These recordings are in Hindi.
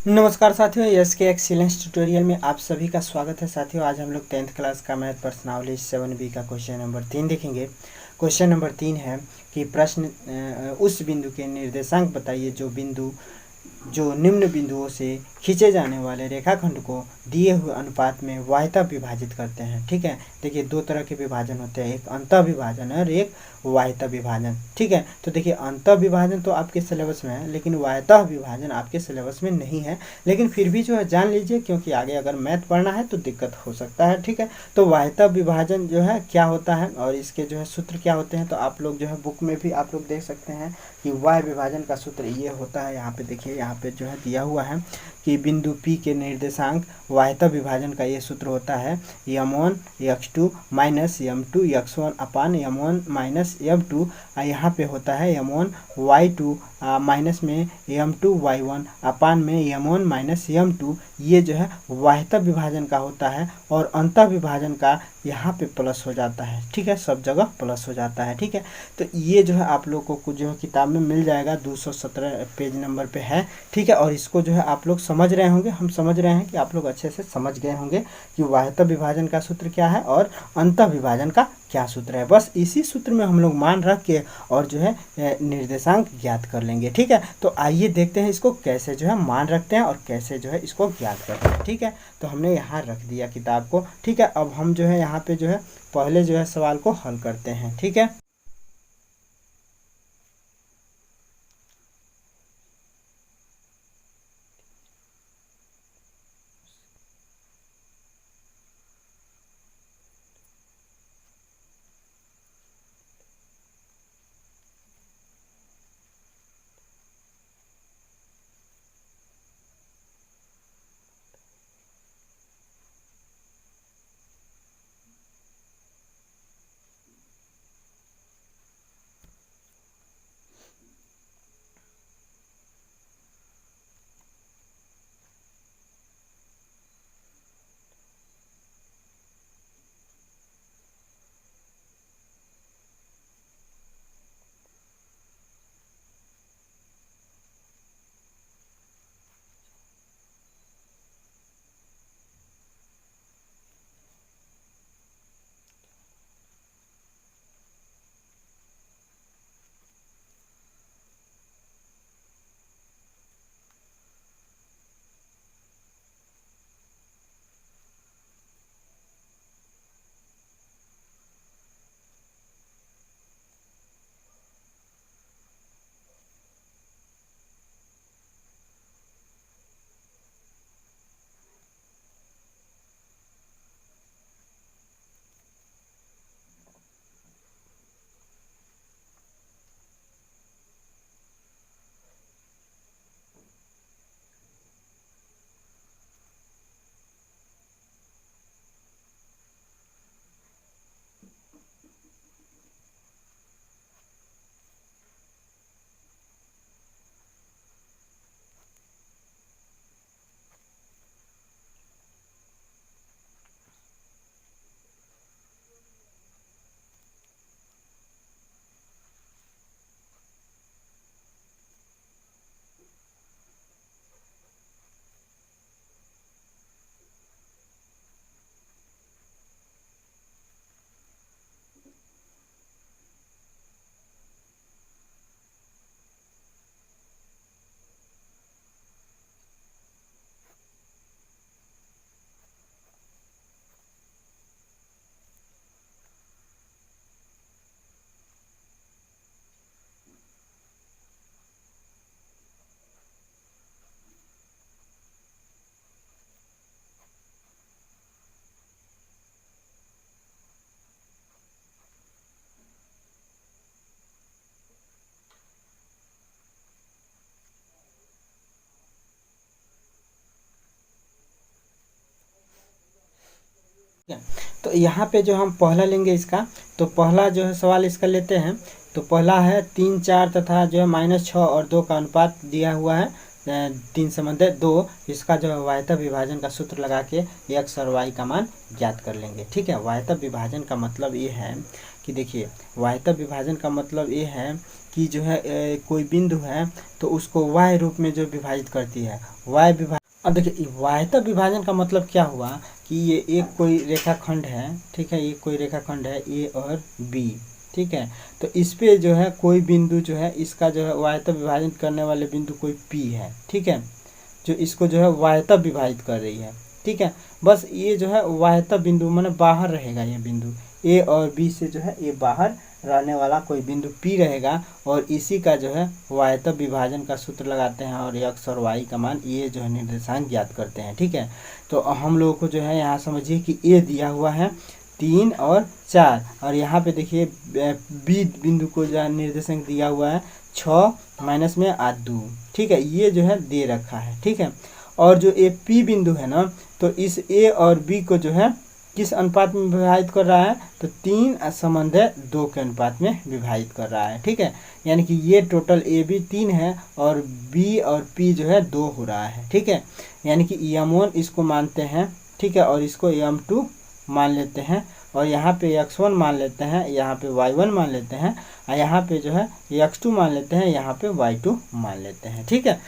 नमस्कार साथियों, यस के एक्सीलेंस ट्यूटोरियल में आप सभी का स्वागत है। साथियों, आज हम लोग 10th क्लास का मैथ प्रश्नावली 7B का क्वेश्चन नंबर 3 देखेंगे। क्वेश्चन नंबर 3 है कि प्रश्न उस बिंदु के निर्देशांक बताइए जो निम्न बिंदुओं से खींचे जाने वाले रेखाखंड को दिए हुए अनुपात में वाह्यता विभाजित करते हैं। ठीक है, देखिए दो तरह के विभाजन होते हैं, एक अंतः विभाजन और एक वाह्यता विभाजन। ठीक है, तो देखिए अंतः विभाजन तो आपके सिलेबस में है, लेकिन वाह्यता विभाजन आपके सिलेबस में नहीं है। लेकिन फिर भी जो है जान लीजिए, क्योंकि आगे अगर मैथ पढ़ना है तो दिक्कत हो सकता है। ठीक है, तो वाह्यता विभाजन जो है क्या होता है और इसके जो है सूत्र क्या होते हैं, तो आप लोग जो है बुक में भी आप लोग देख सकते हैं कि वाह्य विभाजन का सूत्र ये होता है। यहाँ पे देखिए, यहाँ पे जो है दिया हुआ है कि बिंदु P के निर्देशांक वाह्यता विभाजन का ये सूत्र होता है m1 x2 minus m2 x1 अपान m1 माइनस m2। यहाँ पे होता है m1 y2 माइनस में m2 y1 अपान में m1 माइनस m2। ये जो है वाह्यता विभाजन का होता है और अंतः विभाजन का यहाँ पे प्लस हो जाता है। ठीक है, सब जगह प्लस हो जाता है। ठीक है, तो ये जो है आप लोगों को जो है किताब में मिल जाएगा, 217 पेज नंबर पे है। ठीक है, और इसको जो है आप लोग समझ रहे होंगे, हम समझ रहे हैं कि आप लोग अच्छे से समझ गए होंगे कि वाह्यता विभाजन का सूत्र क्या है और अंतः विभाजन का क्या सूत्र है। बस इसी सूत्र में हम लोग मान रख के और जो है निर्देशांक ज्ञात कर लेंगे। ठीक है, तो आइए देखते हैं इसको कैसे जो है मान रखते हैं और कैसे जो है इसको ज्ञात करते हैं। ठीक है, तो हमने यहाँ रख दिया किताब को। ठीक है, अब हम जो है यहाँ पे जो है पहले जो है सवाल को हल करते हैं। ठीक है, तो यहाँ पे जो हम पहला लेंगे इसका, तो पहला जो है सवाल इसका लेते हैं। तो पहला है 3 4 तथा जो है -6 और 2 का अनुपात दिया हुआ है 3/2। इसका जो है वाह्यता विभाजन का सूत्र लगा के x और y का मान ज्ञात कर लेंगे। ठीक है, वाह्यता विभाजन का मतलब ये है कि देखिए, वाह्यता विभाजन का मतलब ये है कि जो है कोई बिंदु है तो उसको y रूप में जो विभाजित करती है, y विभाजन अब देखिए वाह्यता विभाजन का मतलब क्या हुआ कि ये एक कोई रेखाखंड है, ठीक है, ये कोई रेखाखंड है ए और बी, ठीक है। तो इस पे जो है कोई बिंदु जो है इसका जो है वाह्यता विभाजन करने वाले बिंदु कोई पी है, ठीक है, जो इसको जो है वाह्यता विभाजित कर रही है, ठीक है। बस ये जो है वाह्यता बिंदु माने बाहर रहेगा, ये बिंदु ए और बी से जो है ये बाहर रहने वाला कोई बिंदु पी रहेगा और इसी का जो है वाह्यता विभाजन का सूत्र लगाते हैं और एक्स और वाई का मान ये जो है निर्देशांक ज्ञात करते हैं, ठीक है। तो हम लोगों को जो है यहाँ समझिए कि ए दिया हुआ है 3 और 4 और यहाँ पे देखिए बी बिंदु को जो है निर्देशांक दिया हुआ है 6 माइनस में 8 2, ठीक है, ये जो है दे रखा है, ठीक है। और जो ए पी बिंदु है ना, तो इस ए और बी को जो है किस अनुपात में विभाजित कर रहा है, तो 3 संबंध 2 के अनुपात में विभाजित कर रहा है, ठीक है। यानी कि ये टोटल ए बी 3 है और बी और पी जो है 2 हो रहा है, ठीक है। यानी कि M1 इसको मानते हैं, ठीक है, और इसको M2 मान लेते हैं और यहाँ पे x1 मान लेते हैं, यहाँ पे y1 मान लेते हैं और यहाँ पे जो है x2 मान लेते हैं, यहाँ पे y2 मान लेते हैं, ठीक है।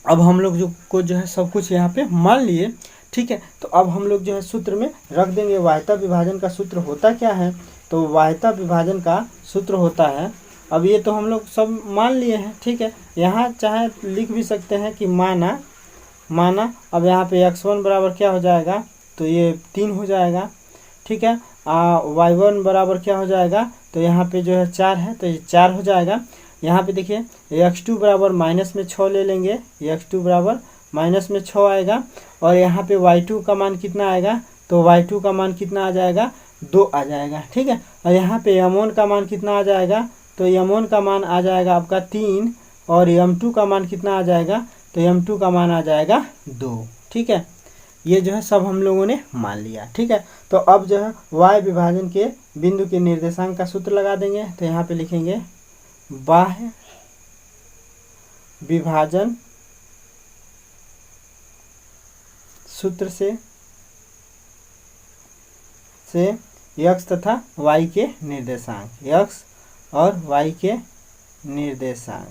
अब हम लोग जो है सब कुछ यहाँ पे मान लिए, ठीक है। तो अब हम लोग जो है सूत्र में रख देंगे। वाह्यता विभाजन का सूत्र होता क्या है, तो वाह्यता विभाजन का सूत्र होता है, अब ये तो हम लोग सब मान लिए हैं, ठीक है। यहाँ चाहे लिख भी सकते हैं कि माना अब यहाँ पे x1 बराबर क्या हो जाएगा, तो ये 3 हो जाएगा, ठीक है। y1 बराबर क्या हो जाएगा, तो यहाँ पे जो है 4 है तो ये 4 हो जाएगा। यहाँ पे देखिए x2 बराबर माइनस में 6 ले लेंगे, x2 बराबर माइनस में 6 आएगा और यहाँ पे y2 का मान कितना आएगा, तो y2 का मान कितना आ जाएगा, 2 आ जाएगा, ठीक है। और यहाँ पे M1 का मान कितना आ जाएगा, तो M1 का मान आ जाएगा आपका 3 और M2 का मान कितना आ जाएगा, तो M2 का मान आ जाएगा 2, ठीक है। ये जो है सब हम लोगों ने मान लिया, ठीक है। तो अब जो है y विभाजन के बिंदु के निर्देशांक का सूत्र लगा देंगे। तो यहाँ पे लिखेंगे बाह्य विभाजन सूत्र से x तथा y के निर्देशांक, x और y के निर्देशांक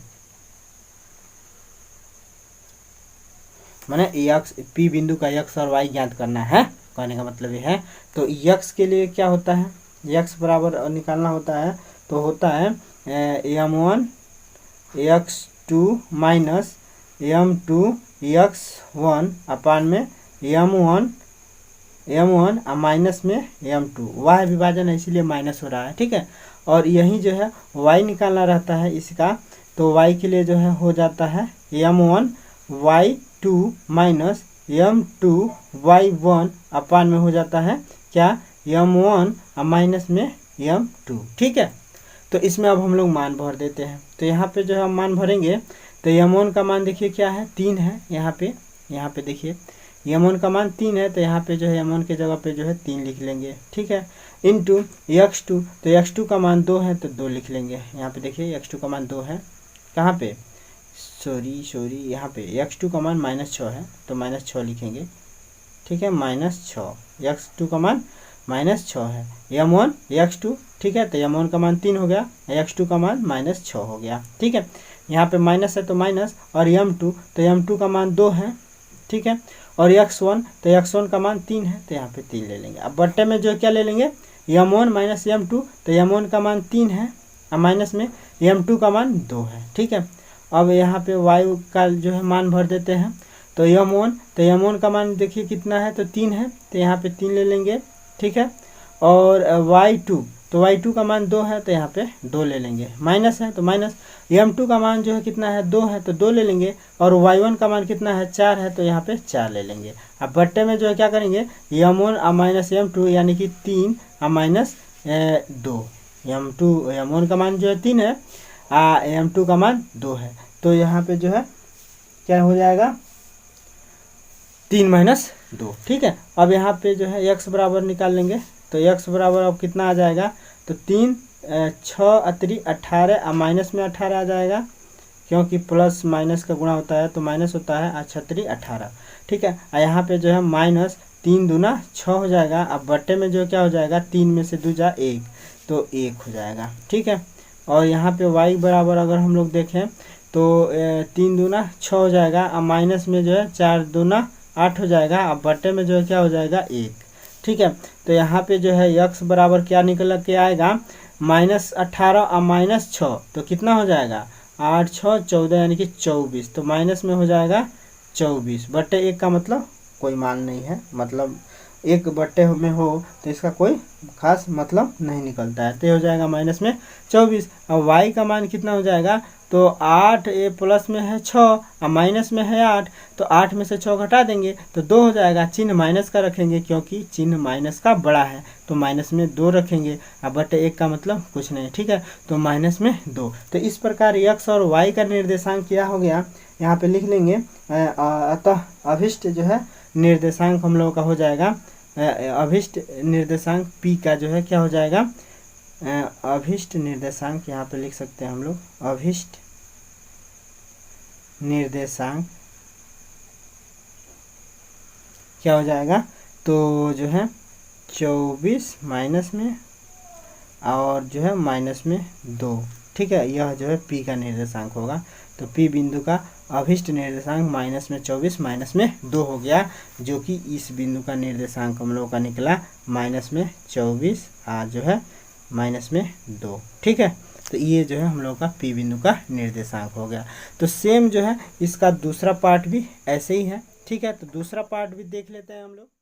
माने x p बिंदु का x और y ज्ञात करना है, कहने का मतलब ये है। तो x के लिए क्या होता है, x बराबर निकालना होता है, तो होता है M1 x2 minus M2 x1 अपान में M1 माइनस में M2, वाह विभाजन है इसीलिए माइनस हो रहा है, ठीक है। और यही जो है y निकालना रहता है इसका, तो y के लिए जो है हो जाता है M1 y2 minus M2 y1 अपान में हो जाता है क्या, M1 माइनस में M2, ठीक है। तो इसमें अब हम लोग मान भर देते हैं। तो यहाँ पे जो है हम मान भरेंगे तो M1 का मान देखिए क्या है, 3 है, यहाँ पे देखिए M1 का मान 3 है, तो यहाँ पे जो है M1 के जगह पे जो है 3 लिख लेंगे, ठीक है, इनटू x2, तो x2 का मान 2 है तो 2 लिख लेंगे। यहाँ पे देखिए x2 का मान 2 है, कहाँ पे, सॉरी यहाँ पे x2 का मान -6 है तो -6 लिखेंगे, ठीक है, -6, x2 का मान -6 है, M1 x2, ठीक है। तो M1 का मान 3 हो गया, x2 का मान -6 हो गया, ठीक है। यहाँ पे माइनस है तो माइनस और M2, तो M2 का मान 2 है, ठीक है, और x1, तो x1 का मान 3 है तो यहाँ पे 3 ले लेंगे। अब बट्टे में जो क्या ले लेंगे, M1 माइनस M2, तो M1 का मान 3 है और माइनस में M2 का मान 2 है, ठीक है। अब यहाँ पे y का जो है मान भर देते हैं, तो M1 का मान देखिए कितना है, तो 3 है तो यहाँ पे 3 ले लेंगे, ठीक है। और y2, तो y2 का मान 2 है तो यहाँ पे 2 ले लेंगे, माइनस है तो माइनस, M2 का मान जो है कितना है, 2 है तो 2 ले लेंगे, और y1 का मान कितना है, 4 है तो यहाँ पे 4 ले लेंगे। अब बट्टे में जो है क्या करेंगे, M1 माइनस M2 यानी कि 3 माइनस 2, M1 का मान जो है 3 है, M2 का मान 2 है, तो यहाँ पे जो है क्या हो जाएगा, 3 माइनस 2, ठीक है। अब यहाँ पे जो है x बराबर निकाल लेंगे, तो x बराबर अब कितना आ जाएगा, तो 3 6 अतरी 18 माइनस में 18 आ जाएगा, क्योंकि प्लस माइनस का गुणा होता है तो माइनस होता है, 6 18, ठीक है। यहाँ पे जो है माइनस 3 दूना 6 हो जाएगा। अब बट्टे में जो क्या हो जाएगा, 3 में से 2 जा 1 तो 1 हो जाएगा, ठीक है। और यहाँ पे y बराबर अगर हम लोग देखें तो 3 दूना 6 हो जाएगा। अब माइनस में जो है 4 दूना 8 हो जाएगा। अब बट्टे में जो है क्या हो जाएगा 1। ठीक है, तो यहाँ पे जो है x बराबर क्या निकल के आएगा -18 और -6, तो कितना हो जाएगा 8 6 14 यानी कि 24। तो माइनस में हो जाएगा 24 बट्टे 1 का मतलब कोई मान नहीं है, मतलब 1 बट्टे में हो तो इसका कोई खास मतलब नहीं निकलता है। तो हो जाएगा माइनस में 24। अब y का मान कितना हो जाएगा, तो 8 ये प्लस में है 6 और माइनस में है 8, तो 8 में से 6 घटा देंगे तो 2 हो जाएगा। चिन्ह माइनस का रखेंगे क्योंकि चिन्ह माइनस का बड़ा है, तो माइनस में 2 रखेंगे। अब बटे 1 का मतलब कुछ नहीं। ठीक है, तो माइनस में 2। तो इस प्रकार x और y का निर्देशांक क्या हो गया, यहाँ पे लिख लेंगे। अतः अभिष्ट जो है निर्देशांक हम लोगों का हो जाएगा, अभिष्ट निर्देशांक p का जो है क्या हो जाएगा, अभिष्ट निर्देशांक यहाँ पे लिख सकते हैं हम लोग, अभिष्ट निर्देशांक क्या हो जाएगा, तो जो है 24 माइनस में और जो है माइनस में 2। ठीक है, यह जो है p का निर्देशांक होगा। तो p बिंदु का अभिष्ट निर्देशांक -24 माइनस में 2 हो गया, जो कि इस बिंदु का निर्देशांक हम लोगों का निकला -24 जो है माइनस में 2। ठीक है, तो ये जो है हम लोगों का p बिंदु का निर्देशांक हो गया। तो सेम जो है इसका दूसरा पार्ट भी ऐसे ही है। ठीक है, तो दूसरा पार्ट भी देख लेते हैं हम लोग।